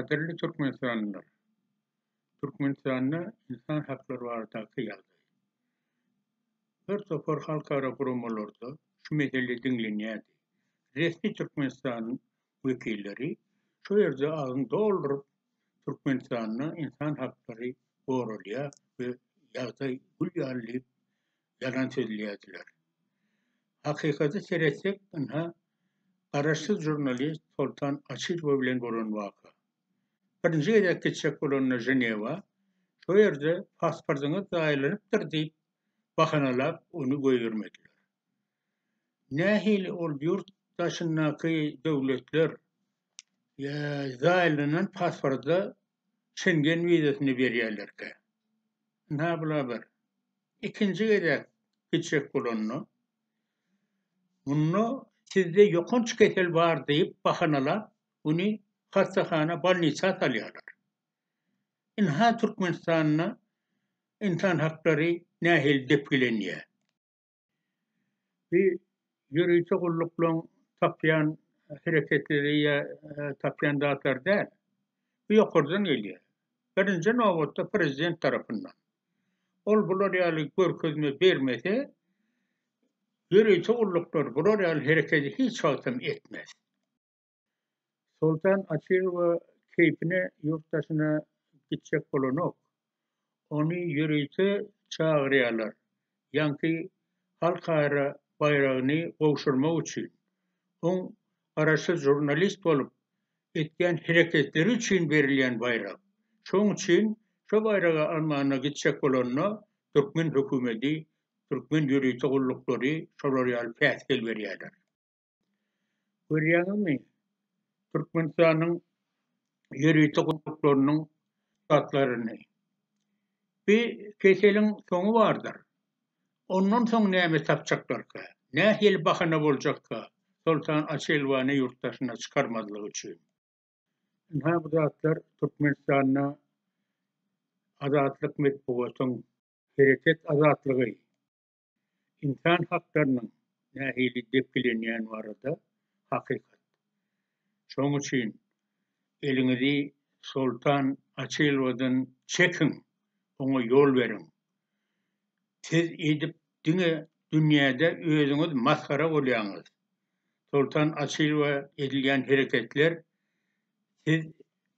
Kadirli Türkmenistanlılar. Türkmenistan'da insan hakları varadaki yazdı. Bir sefer halkara kurumlarda şu mesele dinleniydi. Resmi Türkmenistan'ın vekilleri şu yerde ağzını doldurup Türkmenistan'ın insan hakları doğruluya ve yazdı gülüyorlayıp yalan söyleyediler. Hakikati seyretsek, araştırıcı jurnalist Sultan Açilova bilen bolan vaka. Birinci edek geçecek bolanına Jeneva, şu yerde pasportuňyz daýlanıpdyr diýip bahanalap onu goýurmadiler. Nähili ol ýurtdaşyndaky döwletler daýlanan pasporda Schengen wizasyny berýärlerkä. Nä bular? İkinci edek geçecek bolanyny bunu sizde yokunç kesel var deyip bahanalap onu hastahana balnıça salýarlar. İnha Türkmenistan'na insan hakları nähil depgilenýär. Bir ýürüýçi gulluklaryň tapýan hereketleri ýa tapýan zatlar däl. Bu ýokurdan gelýär. Birinji nowatda prezident tarapyndan. Ol bular ýaly görkezme bermese, ýürüýçi gulluklar bular ýaly hereketi hiç wagtym etmez. Sultan Açilova keypine yurttaşyna gitjek bolanok, onu ýürüýçi çagyrýarlar. Ýanky halkara bayragyny gowşurmak üçin, on araşdyrjy jurnalist bolup etken hereketleri üçin berilýän bayrag. Şoň üçin şu bayragy almanyna gitjek bolanyna Türkmen hökümeti, Türkmen ýürüýçi gullukları şolar ýaly päsgel berýärler. Görýäňizmi? Türkmenistanyň ýürüýçi gulluklarynyň zatlaryny. Bir keseliň soňu bardyr. Ondan soň näme tapjaklarka? Nähili bahana boljakka? Sultan Açilowany ýurtdaşyna çykarmazlygy üçin. Ha bu zatlar Türkmenistanyna azatlyk medeniýetyň hereket azatlygy, insan haklarynyň nähili depgilenýän barada hakykat. Şoň üçin eliňizi Sultan Açilowadan çekin, ona ýol beriň. Siz edip dünýäde özüňiz maskara bolýaňyz. Sultan Açilowa edilýän hereketler siz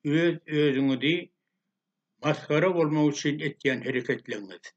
özüňizi maskara bolmak üçin etýän hereketleriniz.